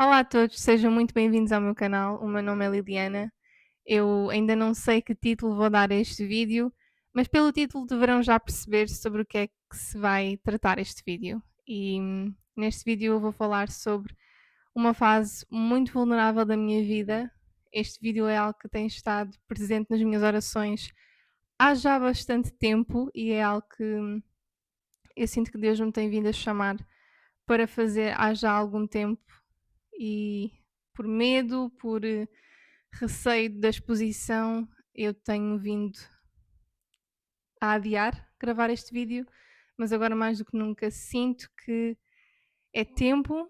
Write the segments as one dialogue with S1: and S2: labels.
S1: Olá a todos, sejam muito bem-vindos ao meu canal. O meu nome é Liliana. Eu ainda não sei que título vou dar a este vídeo, mas pelo título deverão já perceber sobre o que é que se vai tratar este vídeo. Neste vídeo eu vou falar sobre uma fase muito vulnerável da minha vida. Este vídeo é algo que tem estado presente nas minhas orações há já bastante tempo e é algo que eu sinto que Deus me tem vindo a chamar para fazer há já algum tempo e por medo, por receio da exposição, eu tenho vindo a adiar gravar este vídeo, mas agora mais do que nunca sinto que é tempo,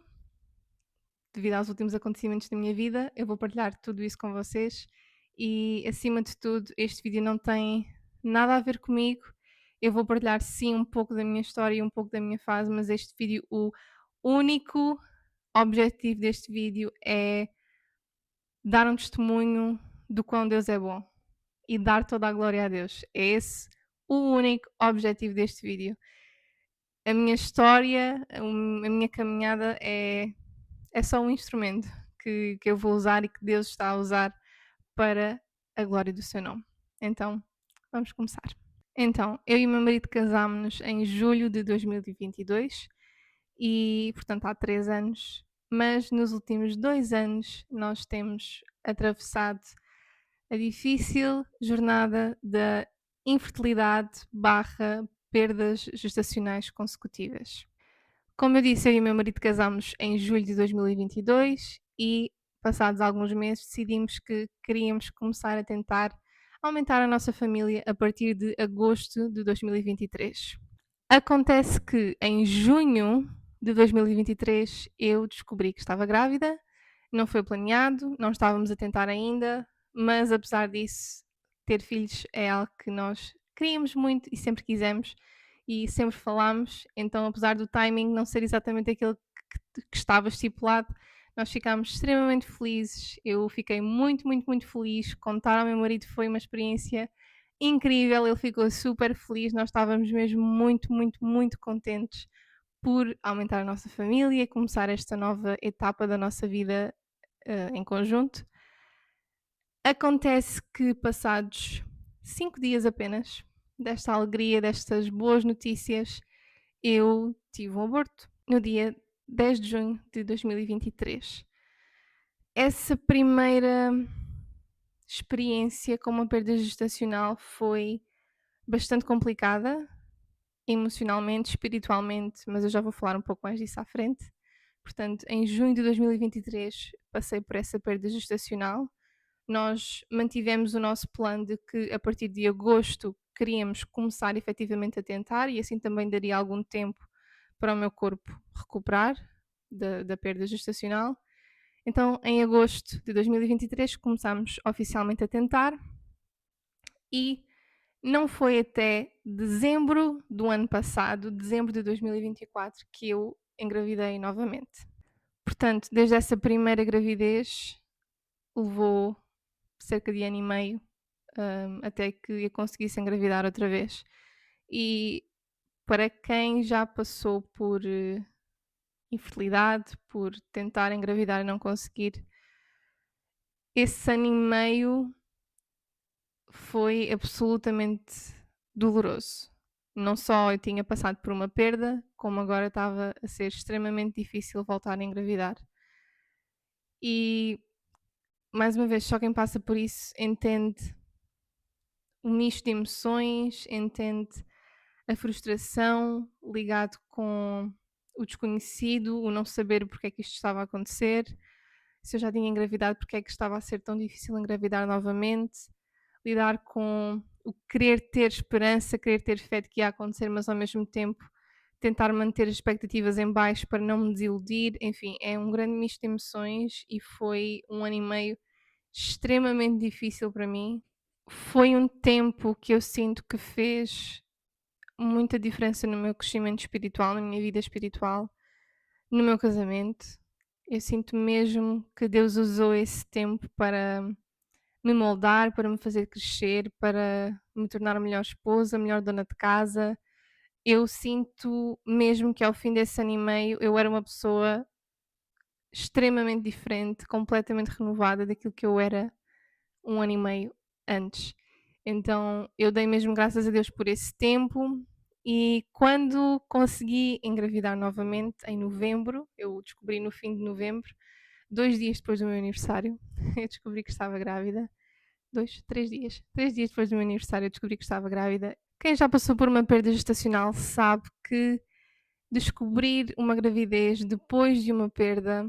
S1: devido aos últimos acontecimentos da minha vida, eu vou partilhar tudo isso com vocês e acima de tudo este vídeo não tem nada a ver comigo. Eu vou partilhar sim um pouco da minha história e um pouco da minha fase, mas este vídeo, o único objetivo deste vídeo é dar um testemunho do quão Deus é bom e dar toda a glória a Deus. É esse o único objetivo deste vídeo. A minha história, a minha caminhada é só um instrumento que eu vou usar e que Deus está a usar para a glória do seu nome. Então, vamos começar. Então, eu e o meu marido casámos-nos em julho de 2022 e, portanto, há 3 anos, mas nos últimos 2 anos nós temos atravessado a difícil jornada da infertilidade barra perdas gestacionais consecutivas. Como eu disse, eu e o meu marido casámos em julho de 2022 e, passados alguns meses, decidimos que queríamos começar a tentar aumentar a nossa família a partir de agosto de 2023. Acontece que em junho de 2023 eu descobri que estava grávida, não foi planeado, não estávamos a tentar ainda, mas apesar disso, ter filhos é algo que nós queríamos muito e sempre quisemos e sempre falámos, então apesar do timing não ser exatamente aquele que estava estipulado, nós ficámos extremamente felizes. Eu fiquei muito, muito, muito feliz. Contar ao meu marido foi uma experiência incrível, ele ficou super feliz. Nós estávamos mesmo muito, muito, muito contentes por aumentar a nossa família e começar esta nova etapa da nossa vida em conjunto. Acontece que, passados 5 dias apenas desta alegria, destas boas notícias, eu tive um aborto no dia 10 de junho de 2023. Essa primeira experiência com uma perda gestacional foi bastante complicada, emocionalmente, espiritualmente, mas eu já vou falar um pouco mais disso à frente. Portanto, em junho de 2023 passei por essa perda gestacional. Nós mantivemos o nosso plano de que a partir de agosto queríamos começar efetivamente a tentar e assim também daria algum tempo para o meu corpo recuperar da perda gestacional. Então, em agosto de 2023, começámos oficialmente a tentar e não foi até dezembro do ano passado, dezembro de 2024, que eu engravidei novamente. Portanto, desde essa primeira gravidez, levou cerca de ano e meio até que eu conseguisse engravidar outra vez. E para quem já passou por infertilidade, por tentar engravidar e não conseguir, esse ano e meio foi absolutamente doloroso. Não só eu tinha passado por uma perda, como agora estava a ser extremamente difícil voltar a engravidar. E, mais uma vez, só quem passa por isso entende o misto de emoções, entende a frustração ligado com o desconhecido, o não saber porque é que isto estava a acontecer, se eu já tinha engravidado, porque é que estava a ser tão difícil engravidar novamente, lidar com o querer ter esperança, querer ter fé de que ia acontecer, mas ao mesmo tempo tentar manter as expectativas em baixo para não me desiludir. Enfim, é um grande misto de emoções e foi um ano e meio extremamente difícil para mim. Foi um tempo que eu sinto que fez muita diferença no meu crescimento espiritual, na minha vida espiritual, no meu casamento. Eu sinto mesmo que Deus usou esse tempo para me moldar, para me fazer crescer, para me tornar a melhor esposa, a melhor dona de casa. Eu sinto mesmo que ao fim desse ano e meio eu era uma pessoa extremamente diferente, completamente renovada daquilo que eu era 1 ano e meio antes. Então eu dei mesmo graças a Deus por esse tempo e quando consegui engravidar novamente em novembro, eu descobri no fim de novembro, 2 dias depois do meu aniversário, eu descobri que estava grávida. 2, 3 dias. 3 dias depois do meu aniversário eu descobri que estava grávida. Quem já passou por uma perda gestacional sabe que descobrir uma gravidez depois de uma perda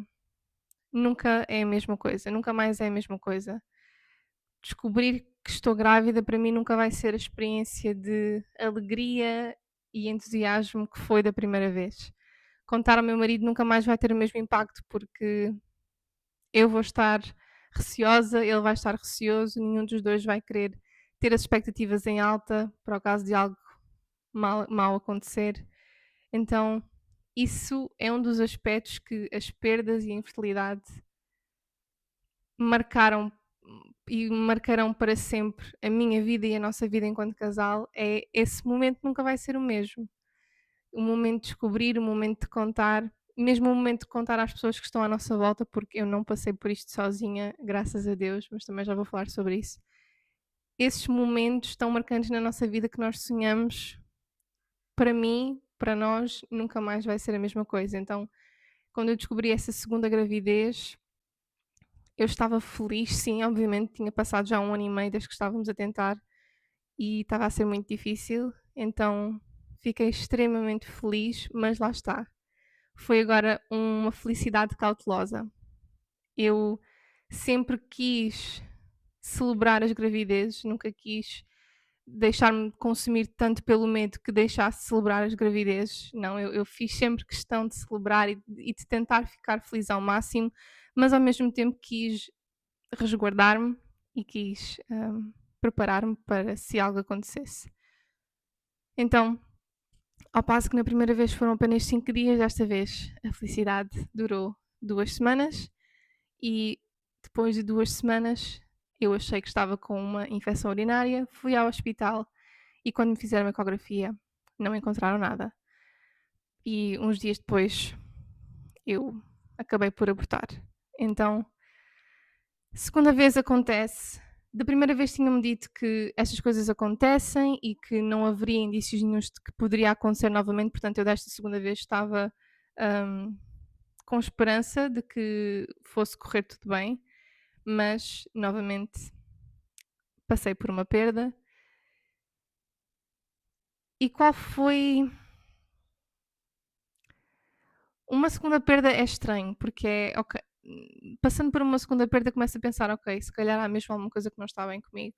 S1: nunca é a mesma coisa, nunca mais é a mesma coisa. Descobrir que estou grávida para mim nunca vai ser a experiência de alegria e entusiasmo que foi da primeira vez. Contar ao meu marido nunca mais vai ter o mesmo impacto porque eu vou estar receosa, ele vai estar receoso, nenhum dos dois vai querer ter as expectativas em alta para o caso de algo mal acontecer. Então, isso é um dos aspectos que as perdas e a infertilidade marcaram e marcarão para sempre a minha vida e a nossa vida enquanto casal. É esse momento nunca vai ser o mesmo. O momento de descobrir, o momento de contar, mesmo o momento de contar às pessoas que estão à nossa volta, porque eu não passei por isto sozinha, graças a Deus, mas também já vou falar sobre isso. Esses momentos tão marcantes na nossa vida que nós sonhamos, para mim, para nós, nunca mais vai ser a mesma coisa. Então, quando eu descobri essa segunda gravidez, eu estava feliz, sim, obviamente, tinha passado já 1 ano e meio desde que estávamos a tentar e estava a ser muito difícil, então fiquei extremamente feliz, mas lá está. Foi agora uma felicidade cautelosa. Eu sempre quis celebrar as gravidezes, nunca quis deixar-me consumir tanto pelo medo que deixasse de celebrar as gravidezes. Não, eu fiz sempre questão de celebrar e de tentar ficar feliz ao máximo, mas ao mesmo tempo quis resguardar-me e quis preparar-me para se algo acontecesse. Então, ao passo que na primeira vez foram apenas 5 dias, desta vez a felicidade durou 2 semanas e depois de 2 semanas eu achei que estava com uma infecção urinária, fui ao hospital e quando me fizeram a ecografia não encontraram nada. E uns dias depois eu acabei por abortar. Então, segunda vez acontece. Da primeira vez tinham-me dito que estas coisas acontecem e que não haveria indícios nenhuns de que poderia acontecer novamente, portanto eu desta segunda vez estava com esperança de que fosse correr tudo bem, mas novamente passei por uma perda. E qual foi. Uma segunda perda é estranho, porque é. Ok, passando por uma segunda perda, começo a pensar: ok, se calhar há mesmo alguma coisa que não está bem comigo.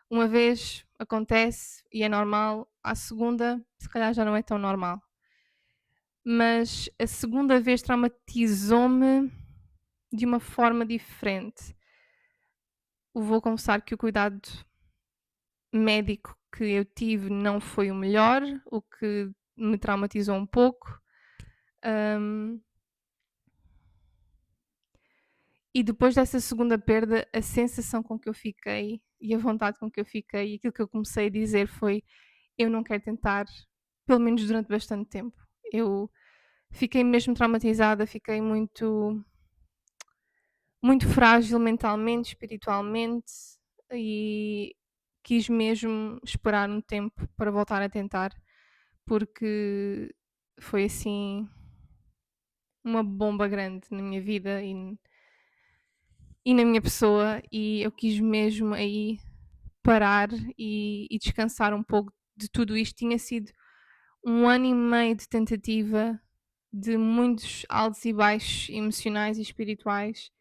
S1: Uma vez acontece e é normal, à segunda, se calhar já não é tão normal. Mas a segunda vez traumatizou-me de uma forma diferente. Vou confessar que o cuidado médico que eu tive não foi o melhor, o que me traumatizou um pouco. Um, e depois dessa segunda perda, a sensação com que eu fiquei e a vontade com que eu fiquei e aquilo que eu comecei a dizer foi: eu não quero tentar, pelo menos durante bastante tempo. Eu fiquei mesmo traumatizada, fiquei muito frágil mentalmente, espiritualmente e quis mesmo esperar um tempo para voltar a tentar, porque foi assim uma bomba grande na minha vida e na minha pessoa e eu quis mesmo aí parar e descansar um pouco de tudo isto. Tinha sido 1 ano e meio de tentativa, de muitos altos e baixos emocionais e espirituais.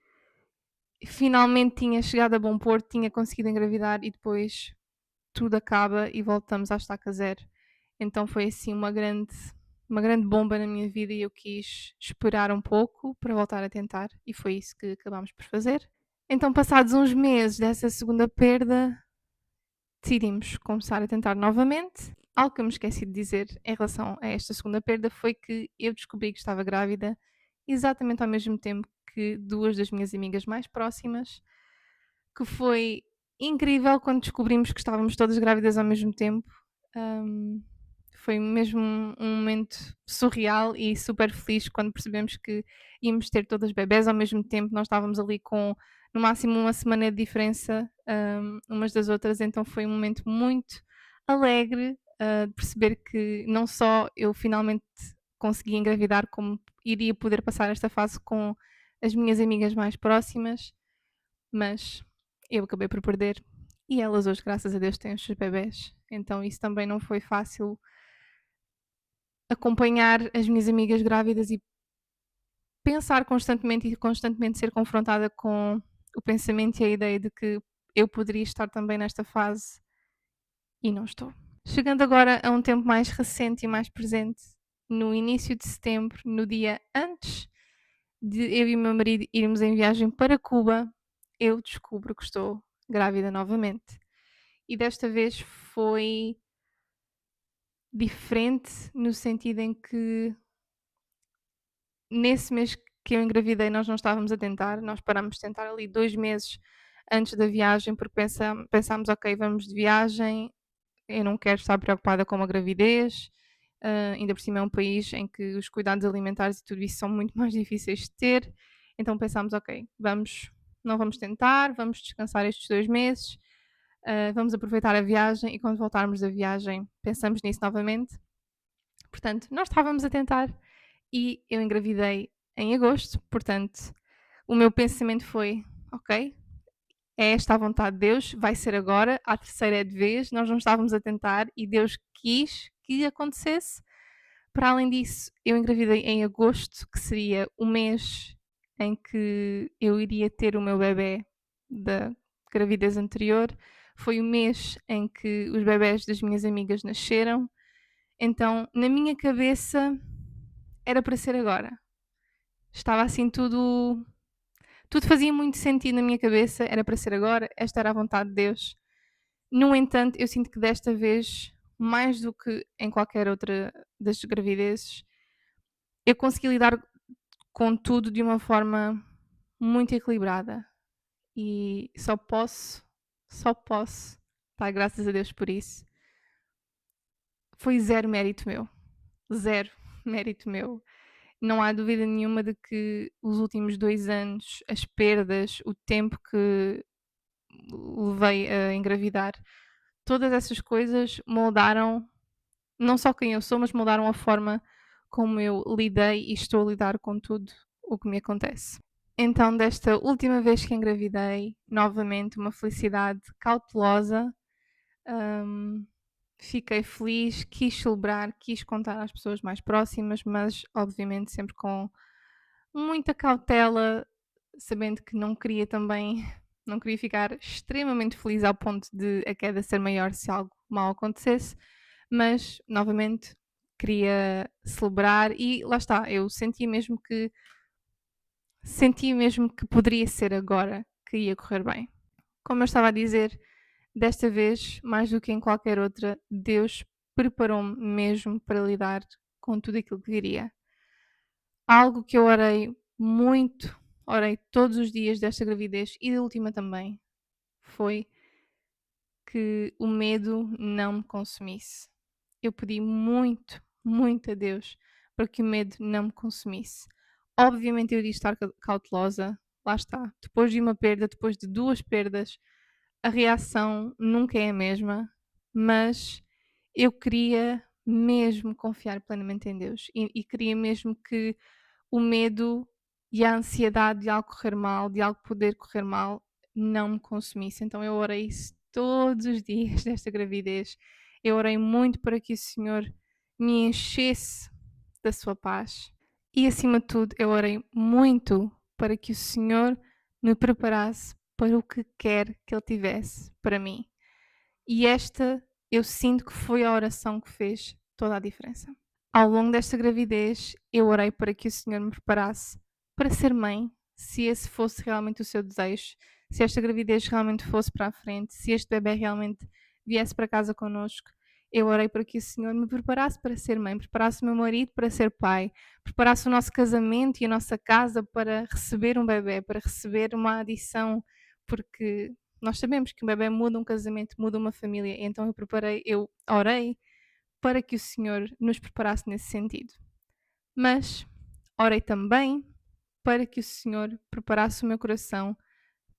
S1: Finalmente tinha chegado a bom porto, tinha conseguido engravidar e depois tudo acaba e voltamos à estaca zero. Então foi assim uma grande bomba na minha vida e eu quis esperar um pouco para voltar a tentar e foi isso que acabámos por fazer. Então, passados uns meses dessa segunda perda, decidimos começar a tentar novamente. Algo que eu me esqueci de dizer em relação a esta segunda perda foi que eu descobri que estava grávida exatamente ao mesmo tempo que duas das minhas amigas mais próximas, que foi incrível quando descobrimos que estávamos todas grávidas ao mesmo tempo. Hum, foi mesmo um momento surreal e super feliz quando percebemos que íamos ter todas bebés ao mesmo tempo. Nós estávamos ali com no máximo uma semana de diferença, umas das outras, então foi um momento muito alegre, de perceber que não só eu finalmente consegui engravidar, como iria poder passar esta fase com as minhas amigas mais próximas, mas eu acabei por perder e elas hoje, graças a Deus, têm os seus bebés. Então isso também não foi fácil acompanhar as minhas amigas grávidas e pensar constantemente e constantemente ser confrontada com o pensamento e a ideia de que eu poderia estar também nesta fase e não estou. Chegando agora a um tempo mais recente e mais presente, no início de setembro, no dia antes de eu e o meu marido irmos em viagem para Cuba, eu descubro que estou grávida novamente. E desta vez foi diferente no sentido em que nesse mês que eu engravidei nós não estávamos a tentar, nós parámos de tentar ali 2 meses antes da viagem porque pensámos: "Ok, vamos de viagem, eu não quero estar preocupada com uma gravidez", ainda por cima é um país em que os cuidados alimentares e tudo isso são muito mais difíceis de ter, então pensámos: "Ok, não vamos tentar, vamos descansar estes 2 meses, vamos aproveitar a viagem e quando voltarmos da viagem pensamos nisso novamente". Portanto, nós estávamos a tentar e eu engravidei em agosto, portanto, o meu pensamento foi: "Ok, é esta a vontade de Deus, vai ser agora, a terceira é de vez, nós não estávamos a tentar e Deus quis que acontecesse". Para além disso, eu engravidei em agosto, que seria o mês em que eu iria ter o meu bebé da gravidez anterior. Foi o mês em que os bebés das minhas amigas nasceram. Então, na minha cabeça, era para ser agora. Estava assim tudo fazia muito sentido na minha cabeça, era para ser agora, esta era a vontade de Deus. No entanto, eu sinto que desta vez, mais do que em qualquer outra das gravidezes, eu consegui lidar com tudo de uma forma muito equilibrada e só posso dar graças a Deus por isso. Foi zero mérito meu, zero mérito meu. Não há dúvida nenhuma de que os últimos 2 anos, as perdas, o tempo que levei a engravidar, todas essas coisas moldaram não só quem eu sou, mas moldaram a forma como eu lidei e estou a lidar com tudo o que me acontece. Então, desta última vez que engravidei, novamente uma felicidade cautelosa, hum, fiquei feliz, quis celebrar, quis contar às pessoas mais próximas, mas obviamente sempre com muita cautela, sabendo que não queria também, não queria ficar extremamente feliz ao ponto de a queda ser maior se algo mal acontecesse, mas novamente queria celebrar e lá está, eu sentia mesmo que poderia ser agora que ia correr bem. Como eu estava a dizer, desta vez, mais do que em qualquer outra, Deus preparou-me mesmo para lidar com tudo aquilo que viria. Algo que eu orei muito, orei todos os dias desta gravidez e da última também, foi que o medo não me consumisse. Eu pedi muito, muito a Deus para que o medo não me consumisse. Obviamente eu iria estar cautelosa, lá está. Depois de uma perda, depois de duas perdas, a reação nunca é a mesma, mas eu queria mesmo confiar plenamente em Deus e queria mesmo que o medo e a ansiedade de algo correr mal, de algo poder correr mal, não me consumisse. Então eu orei isso todos os dias desta gravidez. Eu orei muito para que o Senhor me enchesse da sua paz. E acima de tudo, eu orei muito para que o Senhor me preparasse para o que quer que Ele tivesse para mim. E esta eu sinto que foi a oração que fez toda a diferença. Ao longo desta gravidez, eu orei para que o Senhor me preparasse para ser mãe, se esse fosse realmente o seu desejo, se esta gravidez realmente fosse para a frente, se este bebê realmente viesse para casa connosco. Eu orei para que o Senhor me preparasse para ser mãe, preparasse o meu marido para ser pai, preparasse o nosso casamento e a nossa casa para receber um bebê, para receber uma adição, porque nós sabemos que um bebê muda um casamento, muda uma família. Então eu orei para que o Senhor nos preparasse nesse sentido. Mas orei também para que o Senhor preparasse o meu coração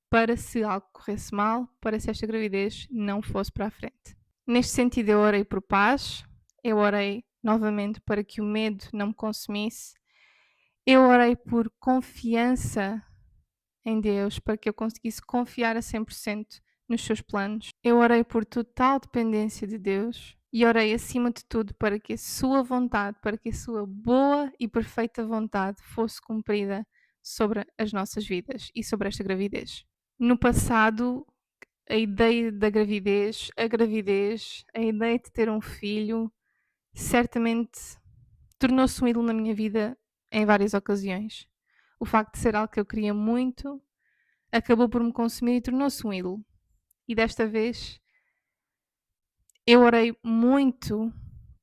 S1: para se algo corresse mal, para se esta gravidez não fosse para a frente. Neste sentido, eu orei por paz, eu orei novamente para que o medo não me consumisse, eu orei por confiança em Deus, para que eu conseguisse confiar a 100% nos seus planos. Eu orei por total dependência de Deus e orei acima de tudo para que a sua vontade, para que a sua boa e perfeita vontade fosse cumprida sobre as nossas vidas e sobre esta gravidez. No passado, a ideia da gravidez, a ideia de ter um filho, certamente tornou-se um ídolo na minha vida em várias ocasiões. O facto de ser algo que eu queria muito acabou por me consumir e tornou-se um ídolo. E desta vez eu orei muito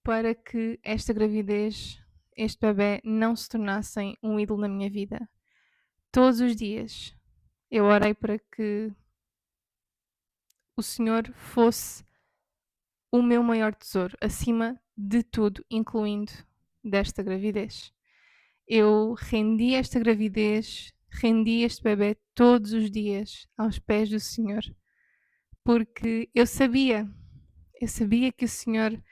S1: para que esta gravidez, este bebê, não se tornassem um ídolo na minha vida. Todos os dias eu orei para que o Senhor fosse o meu maior tesouro, acima de tudo, incluindo desta gravidez. Eu rendi esta gravidez, rendi este bebê todos os dias aos pés do Senhor, porque eu sabia que o Senhor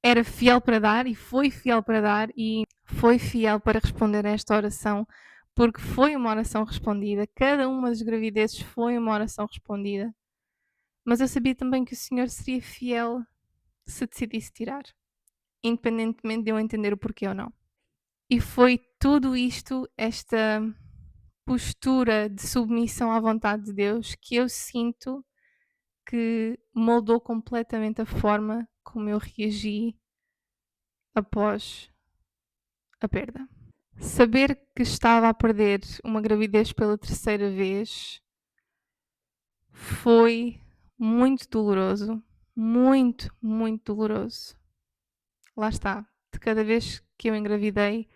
S1: era fiel para dar e foi fiel para dar e foi fiel para responder a esta oração, porque foi uma oração respondida. Cada uma das gravidezes foi uma oração respondida. Mas eu sabia também que o Senhor seria fiel se decidisse tirar, independentemente de eu entender o porquê ou não. E foi tudo isto, esta postura de submissão à vontade de Deus, que eu sinto que moldou completamente a forma como eu reagi após a perda. Saber que estava a perder uma gravidez pela terceira vez foi muito doloroso, muito, muito doloroso. Lá está, de cada vez que eu engravidei,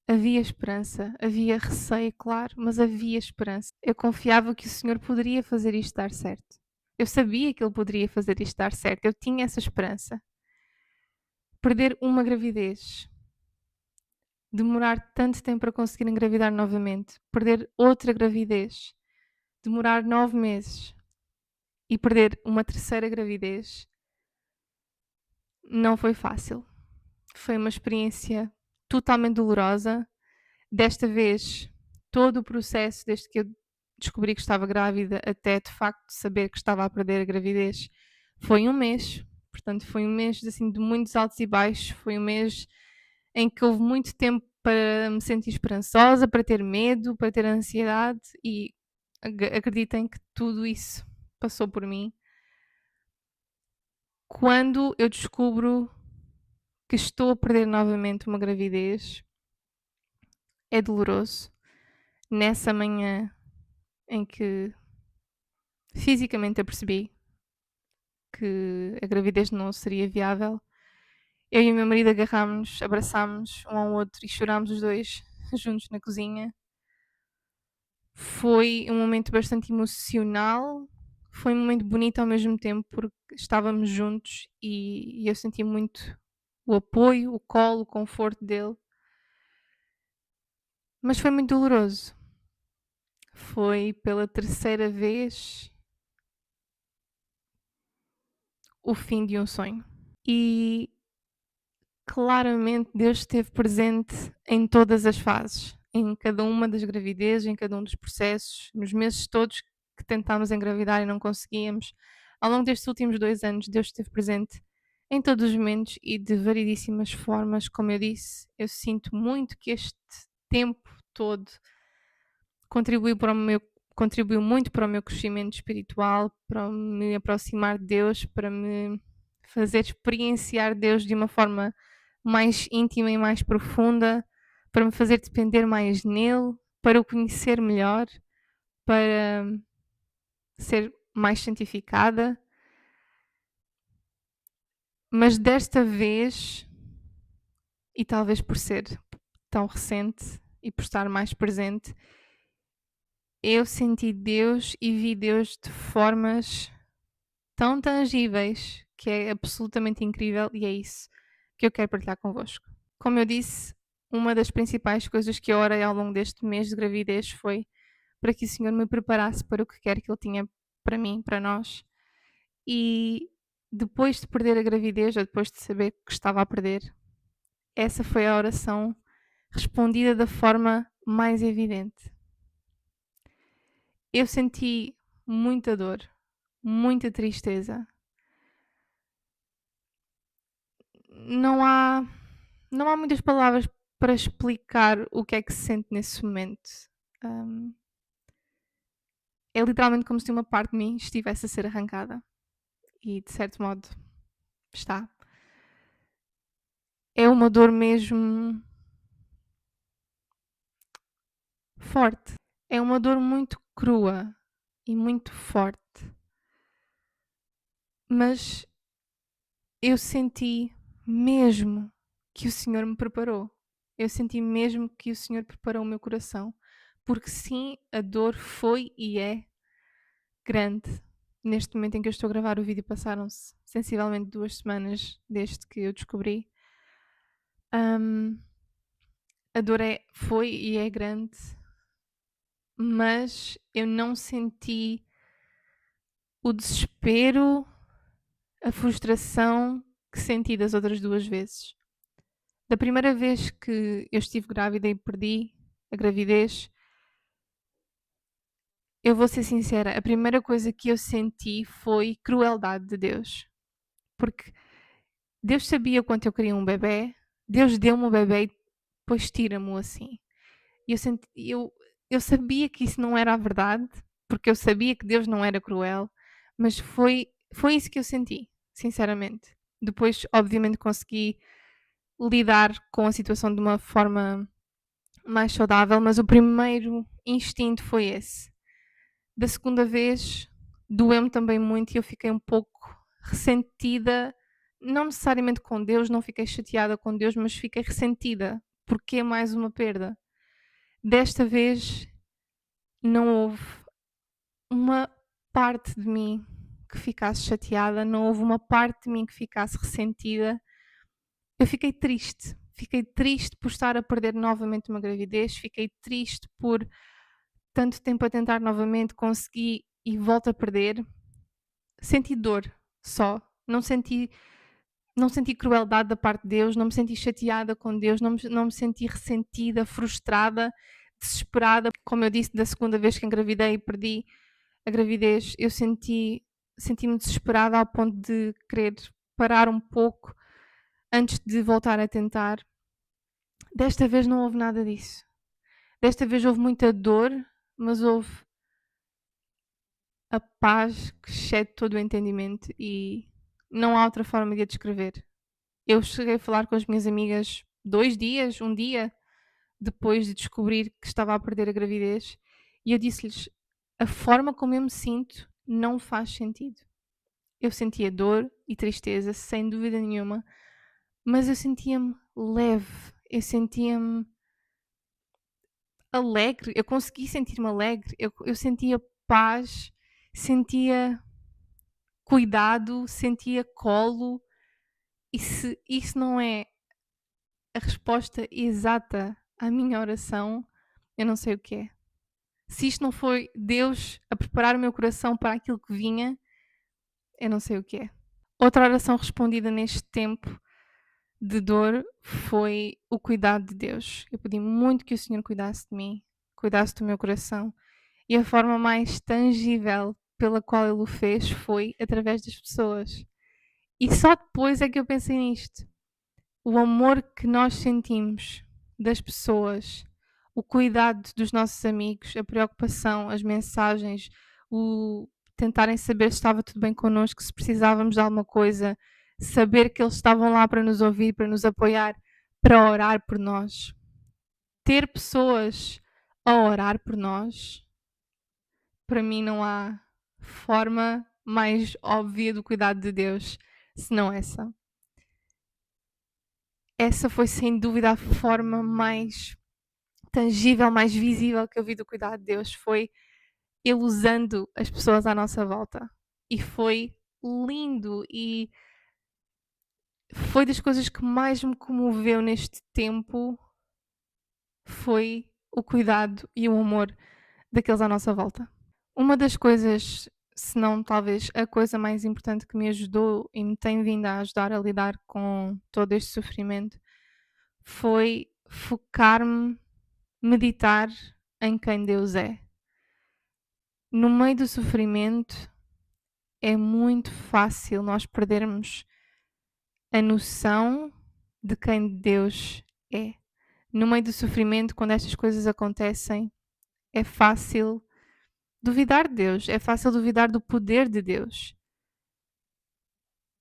S1: havia esperança, havia receio, claro, mas havia esperança. Eu confiava que o Senhor poderia fazer isto dar certo. Eu sabia que Ele poderia fazer isto dar certo, eu tinha essa esperança. Perder uma gravidez, demorar tanto tempo para conseguir engravidar novamente, perder outra gravidez, demorar 9 meses e perder uma terceira gravidez, não foi fácil. Foi uma experiência totalmente dolorosa. Desta vez, todo o processo, desde que eu descobri que estava grávida até de facto saber que estava a perder a gravidez, foi um mês. Portanto, foi um mês assim, de muitos altos e baixos. Foi um mês em que houve muito tempo para me sentir esperançosa, para ter medo, para ter ansiedade e acreditem que tudo isso passou por mim. Quando eu descubro que estou a perder novamente uma gravidez, é doloroso. Nessa manhã em que fisicamente eu percebi que a gravidez não seria viável, eu e o meu marido agarrámos-nos, abraçámos-nos um ao outro e chorámos os dois juntos na cozinha. Foi um momento bastante emocional, foi um momento bonito ao mesmo tempo porque estávamos juntos e eu senti muito o apoio, o colo, o conforto dele. Mas foi muito doloroso. Foi pela terceira vez o fim de um sonho. E claramente Deus esteve presente em todas as fases, em cada uma das gravidezes, em cada um dos processos, nos meses todos que tentámos engravidar e não conseguíamos. Ao longo destes últimos 2 anos, Deus esteve presente em todos os momentos e de variedíssimas formas. Como eu disse, eu sinto muito que este tempo todo contribuiu muito para o meu crescimento espiritual, para me aproximar de Deus, para me fazer experienciar Deus de uma forma mais íntima e mais profunda, para me fazer depender mais nele, para o conhecer melhor, para ser mais santificada. Mas desta vez, e talvez por ser tão recente e por estar mais presente, eu senti Deus e vi Deus de formas tão tangíveis que é absolutamente incrível e é isso que eu quero partilhar convosco. Como eu disse, uma das principais coisas que eu orei ao longo deste mês de gravidez foi para que o Senhor me preparasse para o que quer que Ele tinha para mim, para nós. E depois de perder a gravidez, ou depois de saber que estava a perder, essa foi a oração respondida da forma mais evidente. Eu senti muita dor, muita tristeza. Não há, não há muitas palavras para explicar o que é que se sente nesse momento. Um, é literalmente como se uma parte de mim estivesse a ser arrancada. E de certo modo está. É uma dor mesmo forte. É uma dor muito crua e muito forte. Mas eu senti mesmo que o Senhor me preparou. Eu senti mesmo que o Senhor preparou o meu coração. Porque sim, a dor foi e é grande. Neste momento em que eu estou a gravar o vídeo, passaram-se sensivelmente 2 semanas desde que eu descobri. A dor foi e é grande, mas eu não senti o desespero, a frustração que senti das outras 2 vezes. Da primeira vez que eu estive grávida e perdi a gravidez, eu vou ser sincera, a primeira coisa que eu senti foi crueldade de Deus. Porque Deus sabia quanto eu queria um bebê, Deus deu-me um bebê e depois tira-me assim. E eu sabia que isso não era a verdade, porque eu sabia que Deus não era cruel, mas foi isso que eu senti, sinceramente. Depois, obviamente, consegui lidar com a situação de uma forma mais saudável, mas o primeiro instinto foi esse. Da segunda vez, doeu-me também muito e eu fiquei um pouco ressentida, não necessariamente com Deus, não fiquei chateada com Deus, mas fiquei ressentida, porque é mais uma perda. Desta vez não houve uma parte de mim que ficasse chateada, não houve uma parte de mim que ficasse ressentida. Eu fiquei triste por estar a perder novamente uma gravidez, fiquei triste por tanto tempo a tentar novamente, consegui e volto a perder. Senti dor só, não senti crueldade da parte de Deus, não me senti chateada com Deus, não me senti ressentida, frustrada, desesperada. Como eu disse, da segunda vez que engravidei e perdi a gravidez, eu senti-me desesperada ao ponto de querer parar um pouco antes de voltar a tentar. Desta vez não houve nada disso. Desta vez houve muita dor, mas houve a paz que excede todo o entendimento e não há outra forma de a descrever. Eu cheguei a falar com as minhas amigas 2 dias, um dia depois de descobrir que estava a perder a gravidez e eu disse-lhes: a forma como eu me sinto não faz sentido. Eu sentia dor e tristeza, sem dúvida nenhuma, mas eu sentia-me leve, eu sentia-me alegre, eu consegui sentir-me alegre, eu sentia paz, sentia cuidado, sentia colo, e se isso não é a resposta exata à minha oração, eu não sei o que é. Se isto não foi Deus a preparar o meu coração para aquilo que vinha, eu não sei o que é. Outra oração respondida neste tempo de dor foi o cuidado de Deus. Eu pedi muito que o Senhor cuidasse de mim, cuidasse do meu coração. E a forma mais tangível pela qual Ele o fez foi através das pessoas. E só depois é que eu pensei nisto. O amor que nós sentimos das pessoas, o cuidado dos nossos amigos, a preocupação, as mensagens, o tentarem saber se estava tudo bem connosco, se precisávamos de alguma coisa, saber que eles estavam lá para nos ouvir, para nos apoiar, para orar por nós. Ter pessoas a orar por nós, para mim não há forma mais óbvia do cuidado de Deus senão essa. Essa foi sem dúvida a forma mais tangível, mais visível que eu vi do cuidado de Deus. Foi Ele usando as pessoas à nossa volta. E foi lindo e foi das coisas que mais me comoveu neste tempo, foi o cuidado e o amor daqueles à nossa volta. Uma das coisas, se não talvez a coisa mais importante que me ajudou e me tem vindo a ajudar a lidar com todo este sofrimento, foi focar-me, meditar em quem Deus é. No meio do sofrimento é muito fácil nós perdermos a noção de quem Deus é. No meio do sofrimento, quando estas coisas acontecem, é fácil duvidar de Deus, é fácil duvidar do poder de Deus.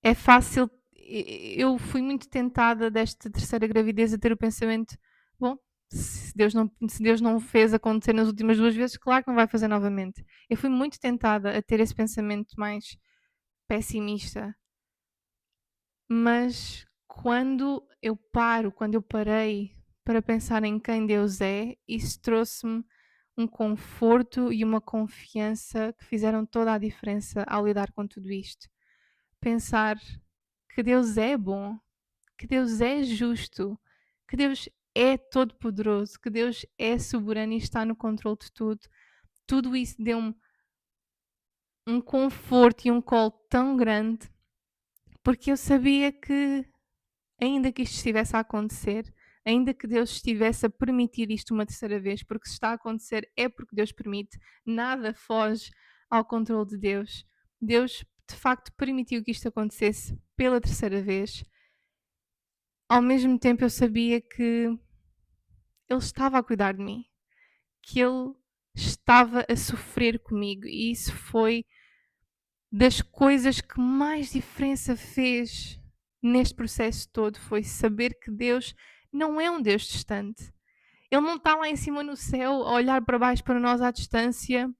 S1: É fácil. Eu fui muito tentada desta terceira gravidez a ter o pensamento: bom, se Deus não fez acontecer nas últimas 2 vezes, claro que não vai fazer novamente. Eu fui muito tentada a ter esse pensamento mais pessimista, mas quando eu parei para pensar em quem Deus é, isso trouxe-me um conforto e uma confiança que fizeram toda a diferença ao lidar com tudo isto. Pensar que Deus é bom, que Deus é justo, que Deus é todo-poderoso, que Deus é soberano e está no controle de tudo. Tudo isso deu-me um conforto e um colo tão grande, porque eu sabia que, ainda que isto estivesse a acontecer, ainda que Deus estivesse a permitir isto uma terceira vez, porque se está a acontecer é porque Deus permite, nada foge ao controle de Deus. Deus de facto permitiu que isto acontecesse pela terceira vez. Ao mesmo tempo eu sabia que Ele estava a cuidar de mim, que Ele estava a sofrer comigo, e isso foi das coisas que mais diferença fez neste processo todo, foi saber que Deus não é um Deus distante. Ele não está lá em cima no céu a olhar para baixo para nós à distância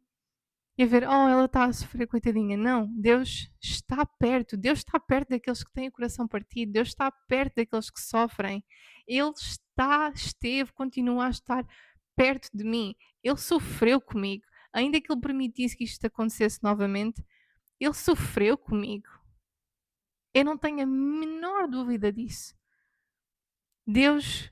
S1: e a ver, oh, ela está a sofrer, coitadinha. Não, Deus está perto daqueles que têm o coração partido, Deus está perto daqueles que sofrem. Ele esteve, continua a estar perto de mim. Ele sofreu comigo. Ainda que ele permitisse que isto acontecesse novamente, ele sofreu comigo. Eu não tenho a menor dúvida disso. Deus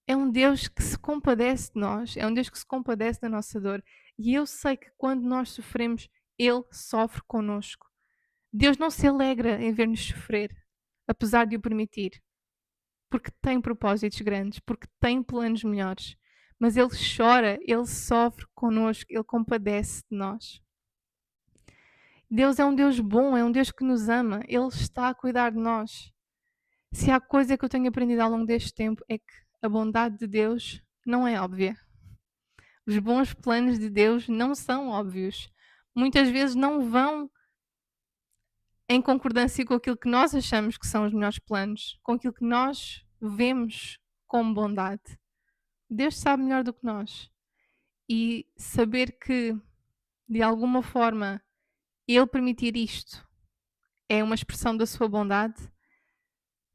S1: é um Deus que se compadece de nós, é um Deus que se compadece da nossa dor. E eu sei que quando nós sofremos, Ele sofre connosco. Deus não se alegra em ver-nos sofrer, apesar de o permitir, porque tem propósitos grandes, porque tem planos melhores. Mas Ele chora, Ele sofre connosco, Ele compadece de nós. Deus é um Deus bom, é um Deus que nos ama, Ele está a cuidar de nós. Se há coisa que eu tenho aprendido ao longo deste tempo é que a bondade de Deus não é óbvia. Os bons planos de Deus não são óbvios. Muitas vezes não vão em concordância com aquilo que nós achamos que são os melhores planos, com aquilo que nós vemos como bondade. Deus sabe melhor do que nós. E saber que, de alguma forma, Ele permitir isto é uma expressão da sua bondade,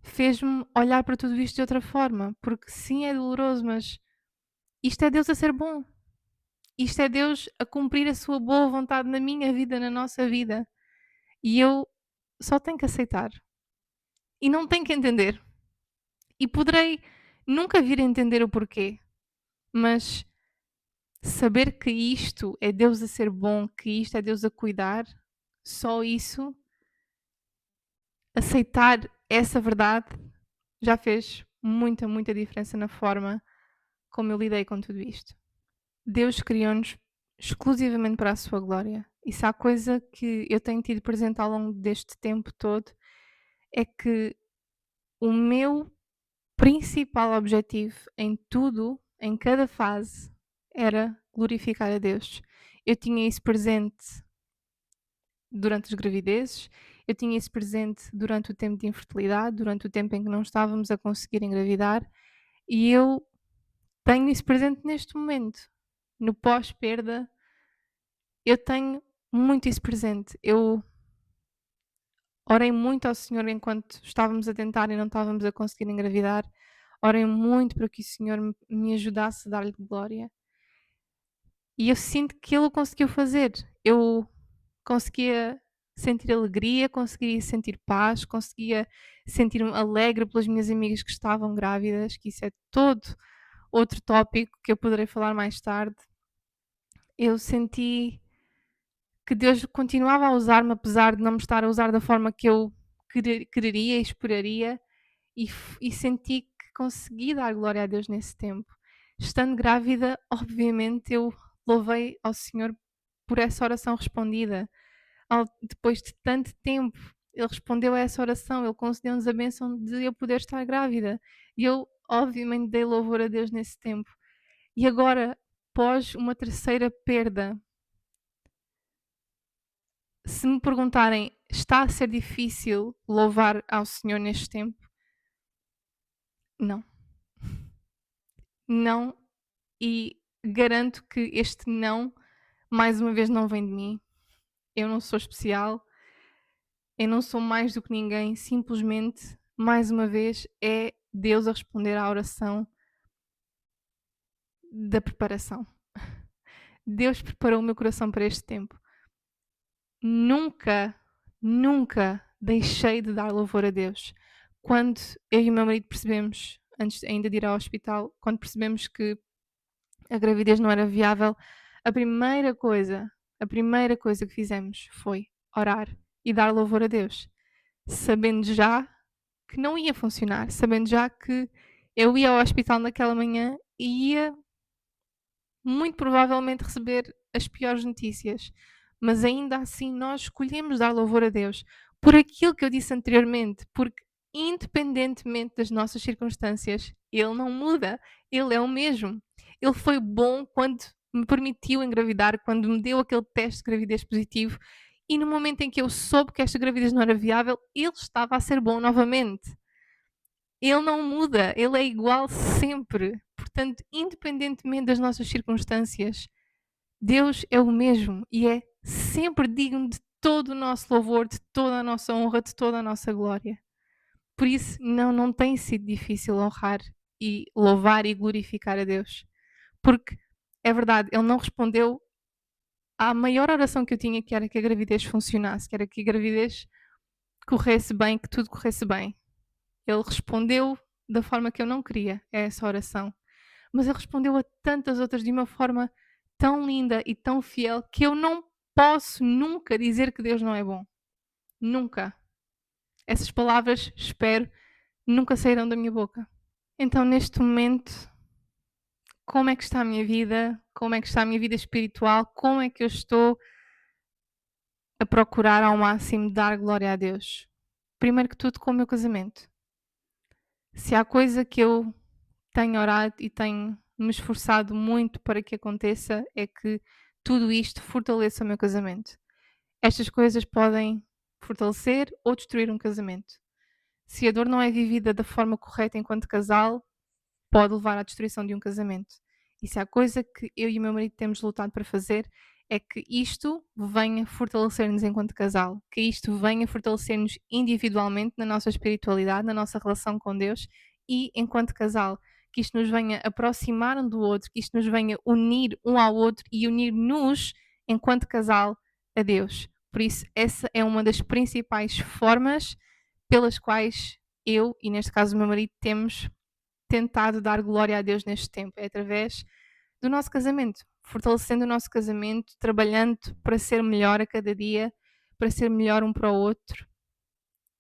S1: fez-me olhar para tudo isto de outra forma. Porque sim, é doloroso, mas isto é Deus a ser bom. Isto é Deus a cumprir a sua boa vontade na minha vida, na nossa vida. E eu só tenho que aceitar. E não tenho que entender. E poderei nunca vir a entender o porquê. Mas saber que isto é Deus a ser bom, que isto é Deus a cuidar, só isso, aceitar essa verdade, já fez muita, muita diferença na forma como eu lidei com tudo isto. Deus criou-nos exclusivamente para a sua glória. E se há coisa que eu tenho tido presente ao longo deste tempo todo, é que o meu principal objetivo em tudo, em cada fase, era glorificar a Deus. Eu tinha isso presente durante as gravidezes, eu tinha isso presente durante o tempo de infertilidade, durante o tempo em que não estávamos a conseguir engravidar, e eu tenho isso presente neste momento. No pós-perda, eu tenho muito isso presente. Eu orei muito ao Senhor enquanto estávamos a tentar e não estávamos a conseguir engravidar. Orei muito para que o Senhor me ajudasse a dar-lhe glória. E eu sinto que Ele o conseguiu fazer. Eu conseguia sentir alegria, conseguia sentir paz, conseguia sentir-me alegre pelas minhas amigas que estavam grávidas, que isso é todo outro tópico que eu poderei falar mais tarde. Eu senti que Deus continuava a usar-me, apesar de não me estar a usar da forma que eu quereria e esperaria, e senti que consegui dar glória a Deus nesse tempo. Estando grávida, obviamente, eu louvei ao Senhor por essa oração respondida. Depois de tanto tempo, Ele respondeu a essa oração, Ele concedeu-nos a bênção de eu poder estar grávida. E eu, obviamente, dei louvor a Deus nesse tempo. E agora, após uma terceira perda, se me perguntarem, está a ser difícil louvar ao Senhor neste tempo? Não. Não, e garanto que este não, mais uma vez, não vem de mim. Eu não sou especial, eu não sou mais do que ninguém, simplesmente, mais uma vez, é Deus a responder à oração da preparação. Deus preparou o meu coração para este tempo. Nunca, nunca deixei de dar louvor a Deus. Quando eu e o meu marido percebemos, antes ainda de ir ao hospital, quando percebemos que a gravidez não era viável, a primeira coisa que fizemos foi orar e dar louvor a Deus, sabendo já que não ia funcionar, sabendo já que eu ia ao hospital naquela manhã e ia muito provavelmente receber as piores notícias, mas ainda assim nós escolhemos dar louvor a Deus por aquilo que eu disse anteriormente, porque independentemente das nossas circunstâncias, Ele não muda, Ele é o mesmo. Ele foi bom quando me permitiu engravidar, quando me deu aquele teste de gravidez positivo, e no momento em que eu soube que esta gravidez não era viável, Ele estava a ser bom novamente. Ele não muda, ele é igual sempre. Portanto, independentemente das nossas circunstâncias, Deus é o mesmo e é sempre digno de todo o nosso louvor, de toda a nossa honra, de toda a nossa glória. Por isso, não tem sido difícil honrar e louvar e glorificar a Deus. Porque é verdade, Ele não respondeu à maior oração que eu tinha, que era que a gravidez funcionasse, que era que a gravidez corresse bem, que tudo corresse bem. Ele respondeu da forma que eu não queria a essa oração. Mas ele respondeu a tantas outras de uma forma tão linda e tão fiel que eu não posso nunca dizer que Deus não é bom. Nunca. Essas palavras, espero, nunca sairão da minha boca. Então, neste momento, como é que está a minha vida? Como é que está a minha vida espiritual? Como é que eu estou a procurar ao máximo dar glória a Deus? Primeiro que tudo, com o meu casamento. Se há coisa que eu tenho orado e tenho me esforçado muito para que aconteça, é que tudo isto fortaleça o meu casamento. Estas coisas podem fortalecer ou destruir um casamento. Se a dor não é vivida da forma correta enquanto casal, pode levar à destruição de um casamento. E se há coisa que eu e o meu marido temos lutado para fazer, é que isto venha fortalecer-nos enquanto casal, que isto venha fortalecer-nos individualmente na nossa espiritualidade, na nossa relação com Deus e enquanto casal, que isto nos venha aproximar um do outro, que isto nos venha unir um ao outro e unir-nos enquanto casal a Deus. Por isso, essa é uma das principais formas pelas quais eu e neste caso o meu marido temos tentado dar glória a Deus neste tempo, é através do nosso casamento, fortalecendo o nosso casamento, trabalhando para ser melhor a cada dia, para ser melhor um para o outro.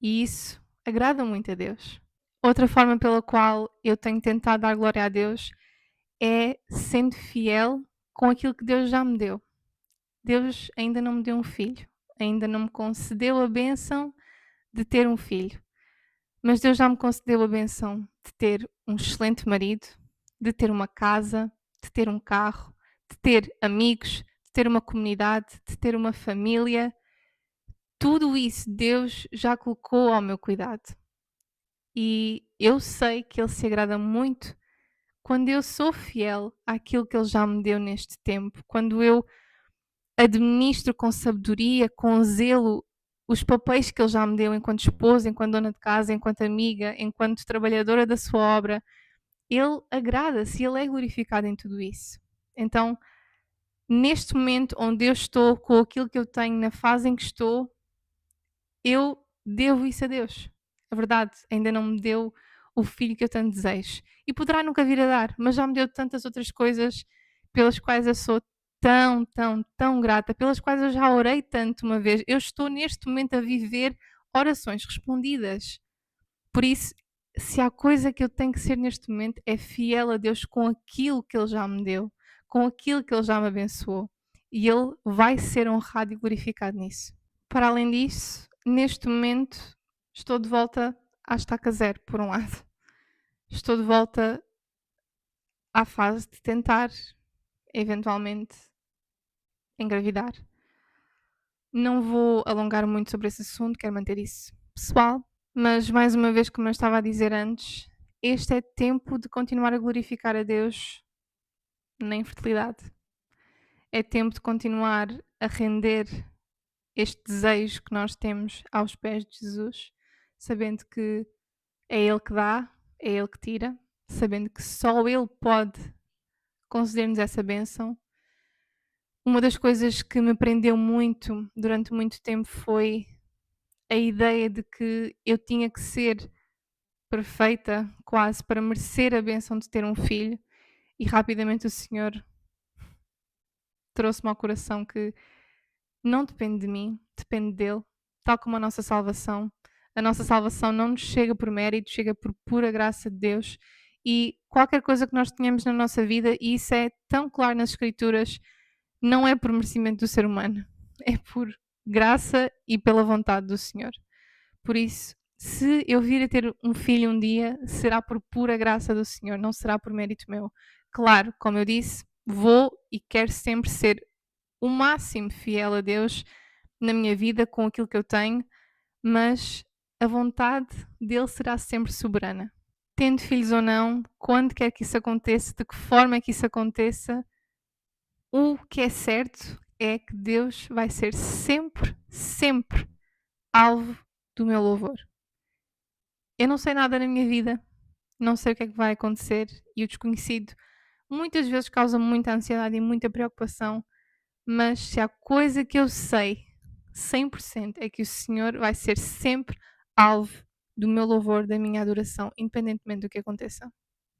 S1: E isso agrada muito a Deus. Outra forma pela qual eu tenho tentado dar glória a Deus é sendo fiel com aquilo que Deus já me deu. Deus ainda não me deu um filho, ainda não me concedeu a bênção de ter um filho. Mas Deus já me concedeu a benção de ter um excelente marido, de ter uma casa, de ter um carro, de ter amigos, de ter uma comunidade, de ter uma família. Tudo isso Deus já colocou ao meu cuidado. E eu sei que Ele se agrada muito quando eu sou fiel àquilo que Ele já me deu neste tempo, quando eu administro com sabedoria, com zelo, os papéis que Ele já me deu enquanto esposa, enquanto dona de casa, enquanto amiga, enquanto trabalhadora da sua obra. Ele agrada-se, Ele é glorificado em tudo isso. Então, neste momento onde eu estou, com aquilo que eu tenho, na fase em que estou, Eu devo isso a Deus. A verdade, ainda não me deu o filho que eu tanto desejo. E poderá nunca vir a dar, mas já me deu tantas outras coisas pelas quais eu sou tão, tão, tão grata, pelas quais eu já orei tanto uma vez. Eu estou neste momento a viver orações respondidas. Por isso, se há coisa que eu tenho que ser neste momento, é fiel a Deus com aquilo que Ele já me deu, com aquilo que Ele já me abençoou. E Ele vai ser honrado e glorificado nisso. Para além disso, neste momento estou de volta à estaca zero, por um lado. Estou de volta à fase de tentar, eventualmente, engravidar. Não vou alongar muito sobre esse assunto, quero manter isso pessoal, mas mais uma vez, como eu estava a dizer antes, este é tempo de continuar a glorificar a Deus na infertilidade. É tempo de continuar a render este desejo que nós temos aos pés de Jesus, sabendo que é Ele que dá, é Ele que tira, sabendo que só Ele pode conceder-nos essa bênção. Uma das coisas que me prendeu muito durante muito tempo foi a ideia de que eu tinha que ser perfeita, quase, para merecer a bênção de ter um filho, e rapidamente o Senhor trouxe-me ao coração que não depende de mim, depende dele, tal como a nossa salvação. A nossa salvação não nos chega por mérito, chega por pura graça de Deus. E qualquer coisa que nós tenhamos na nossa vida, e isso é tão claro nas Escrituras, não é por merecimento do ser humano, é por graça e pela vontade do Senhor. Por isso, se eu vir a ter um filho um dia, será por pura graça do Senhor, não será por mérito meu. Claro, como eu disse, vou e quero sempre ser o máximo fiel a Deus na minha vida com aquilo que eu tenho, mas a vontade dele será sempre soberana. Tendo filhos ou não, quando quer que isso aconteça, de que forma é que isso aconteça, o que é certo é que Deus vai ser sempre, sempre alvo do meu louvor. Eu não sei nada na minha vida, não sei o que é que vai acontecer e o desconhecido muitas vezes causa muita ansiedade e muita preocupação, mas se há coisa que eu sei 100% é que o Senhor vai ser sempre alvo do meu louvor, da minha adoração, independentemente do que aconteça.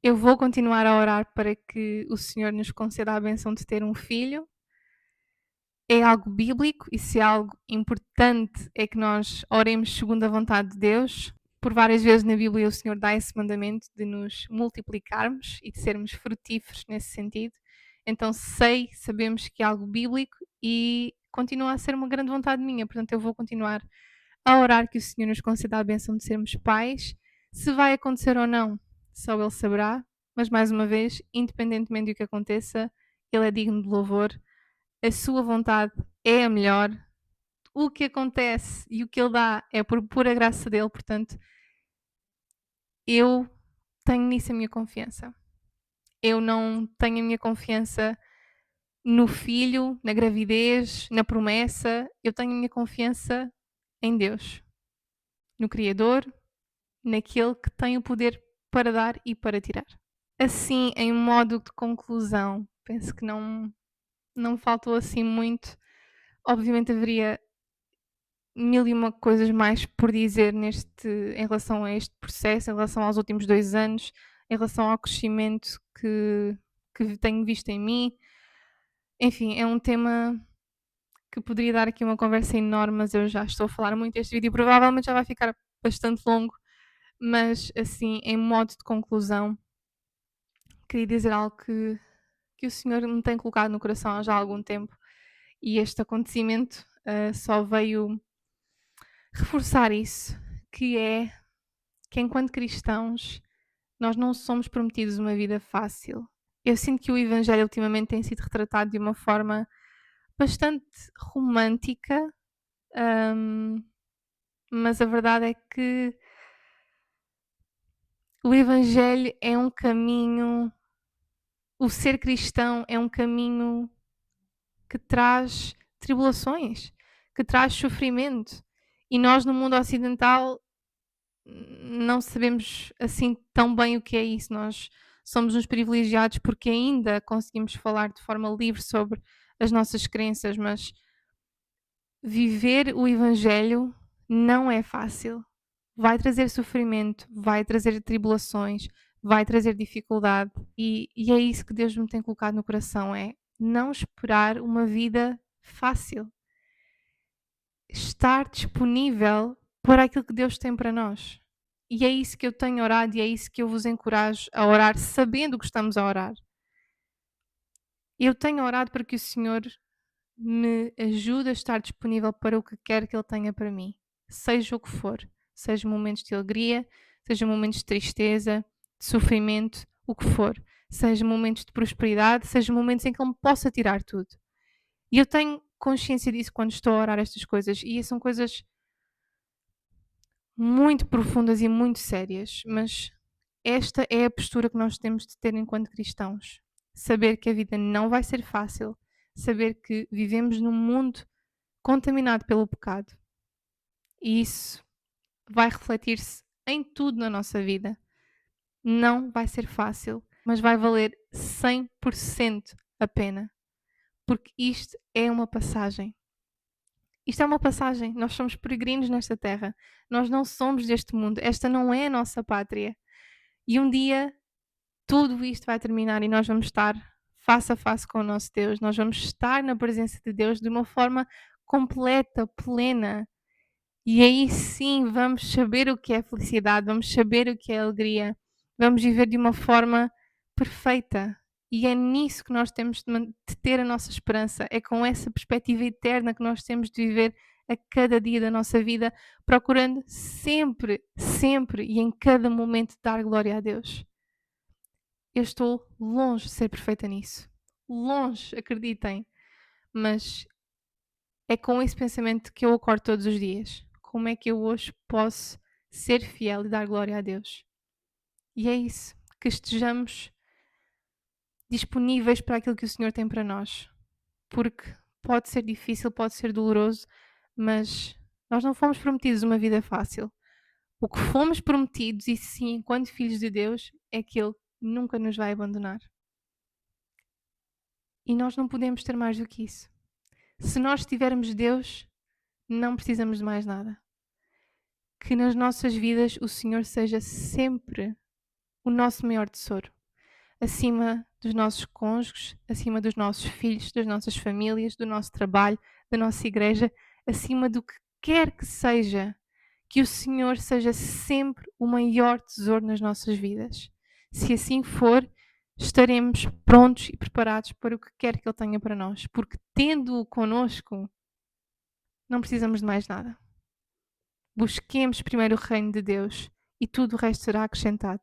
S1: Eu vou continuar a orar para que o Senhor nos conceda a benção de ter um filho. É algo bíblico e se é algo importante é que nós oremos segundo a vontade de Deus. Por várias vezes na Bíblia o Senhor dá esse mandamento de nos multiplicarmos e de sermos frutíferos nesse sentido. Então sabemos que é algo bíblico e continua a ser uma grande vontade minha, portanto eu vou continuar a orar que o Senhor nos conceda a bênção de sermos pais. Se vai acontecer ou não, só Ele saberá, mas mais uma vez, independentemente do que aconteça, Ele é digno de louvor, a sua vontade é a melhor, o que acontece e o que Ele dá é por pura graça dEle, portanto, eu tenho nisso a minha confiança. Eu não tenho a minha confiança no filho, na gravidez, na promessa, eu tenho a minha confiança em Deus, no Criador, naquele que tem o poder para dar e para tirar. Assim, em modo de conclusão, penso que não faltou assim muito. Obviamente haveria mil e uma coisas mais por dizer em relação a este processo, em relação aos últimos 2 anos, em relação ao crescimento que tenho visto em mim. Enfim, é um tema que poderia dar aqui uma conversa enorme, mas eu já estou a falar muito este vídeo e provavelmente já vai ficar bastante longo. Mas assim, em modo de conclusão, queria dizer algo que o Senhor me tem colocado no coração há já algum tempo e este acontecimento só veio reforçar isso, que é que enquanto cristãos nós não somos prometidos uma vida fácil. Eu sinto que o Evangelho ultimamente tem sido retratado de uma forma bastante romântica, mas a verdade é que o Evangelho é um caminho, o ser cristão é um caminho que traz tribulações, que traz sofrimento. E nós no mundo ocidental não sabemos assim tão bem o que é isso. Nós somos uns privilegiados porque ainda conseguimos falar de forma livre sobre as nossas crenças, mas viver o Evangelho Não é fácil. Vai trazer sofrimento, vai trazer tribulações, vai trazer dificuldade e é isso que Deus me tem colocado no coração, é não esperar uma vida fácil. Estar disponível para aquilo que Deus tem para nós. E é isso que eu tenho orado e é isso que eu vos encorajo a orar, sabendo que estamos a orar. Eu tenho orado para que o Senhor me ajude a estar disponível para o que quer que Ele tenha para mim, seja o que for, seja momentos de alegria, seja momentos de tristeza, de sofrimento, o que for, seja momentos de prosperidade, seja momentos em que Ele me possa tirar tudo. E eu tenho consciência disso quando estou a orar estas coisas, e são coisas muito profundas e muito sérias, mas esta é a postura que nós temos de ter enquanto cristãos. Saber que a vida não vai ser fácil, saber que vivemos num mundo contaminado pelo pecado. E isso vai refletir-se em tudo na nossa vida. Não vai ser fácil, mas vai valer 100% a pena. Porque isto é uma passagem. Isto é uma passagem. Nós somos peregrinos nesta terra. Nós não somos deste mundo. Esta não é a nossa pátria. E um dia tudo isto vai terminar e nós vamos estar face a face com o nosso Deus. Nós vamos estar na presença de Deus de uma forma completa, plena. E aí sim vamos saber o que é felicidade, vamos saber o que é alegria, vamos viver de uma forma perfeita. E é nisso que nós temos de ter a nossa esperança, é com essa perspectiva eterna que nós temos de viver a cada dia da nossa vida, procurando sempre, sempre e em cada momento dar glória a Deus. Eu estou longe de ser perfeita nisso. Longe, acreditem. Mas é com esse pensamento que eu acordo todos os dias. Como é que eu hoje posso ser fiel e dar glória a Deus? E é isso, que estejamos disponíveis para aquilo que o Senhor tem para nós. Porque pode ser difícil, pode ser doloroso, mas nós não fomos prometidos uma vida fácil. O que fomos prometidos, e sim, enquanto filhos de Deus, é que Ele nunca nos vai abandonar. E nós não podemos ter mais do que isso. Se nós tivermos Deus, não precisamos de mais nada. Que nas nossas vidas o Senhor seja sempre o nosso maior tesouro, acima dos nossos cônjuges, acima dos nossos filhos, das nossas famílias, do nosso trabalho, da nossa igreja, acima do que quer que seja, que o Senhor seja sempre o maior tesouro nas nossas vidas. Se assim for, estaremos prontos e preparados para o que quer que Ele tenha para nós, porque tendo-o connosco, não precisamos de mais nada. Busquemos primeiro o reino de Deus e tudo o resto será acrescentado.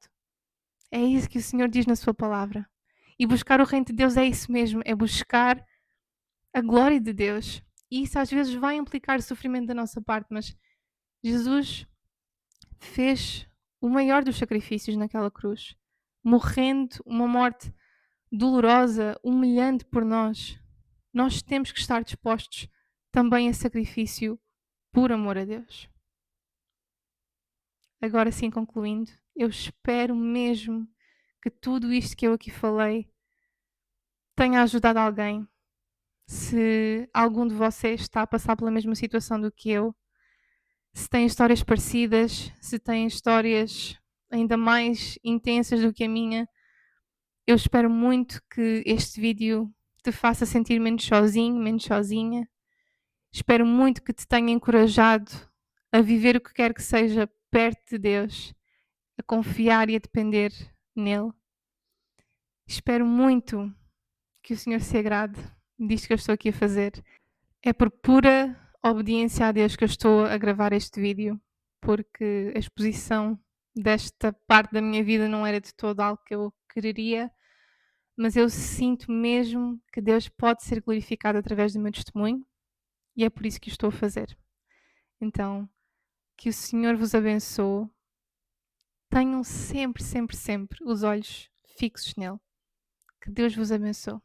S1: É isso que o Senhor diz na sua palavra. E buscar o reino de Deus é isso mesmo, é buscar a glória de Deus. E isso às vezes vai implicar sofrimento da nossa parte, mas Jesus fez o maior dos sacrifícios naquela cruz, morrendo uma morte dolorosa, humilhante por nós. Nós temos que estar dispostos também a sacrifício por amor a Deus. Agora sim, concluindo, eu espero mesmo que tudo isto que eu aqui falei tenha ajudado alguém. Se algum de vocês está a passar pela mesma situação do que eu, se tem histórias parecidas, se tem histórias ainda mais intensas do que a minha, eu espero muito que este vídeo te faça sentir menos sozinho, menos sozinha. Espero muito que te tenha encorajado a viver o que quer que seja perto de Deus, a confiar e a depender nele. Espero muito que o Senhor se agrade disto que eu estou aqui a fazer. É por pura obediência a Deus que eu estou a gravar este vídeo, porque a exposição desta parte da minha vida não era de todo algo que eu quereria, mas eu sinto mesmo que Deus pode ser glorificado através do meu testemunho e é por isso que o estou a fazer. Então, que o Senhor vos abençoe. Tenham sempre, sempre, sempre os olhos fixos nele. Que Deus vos abençoe.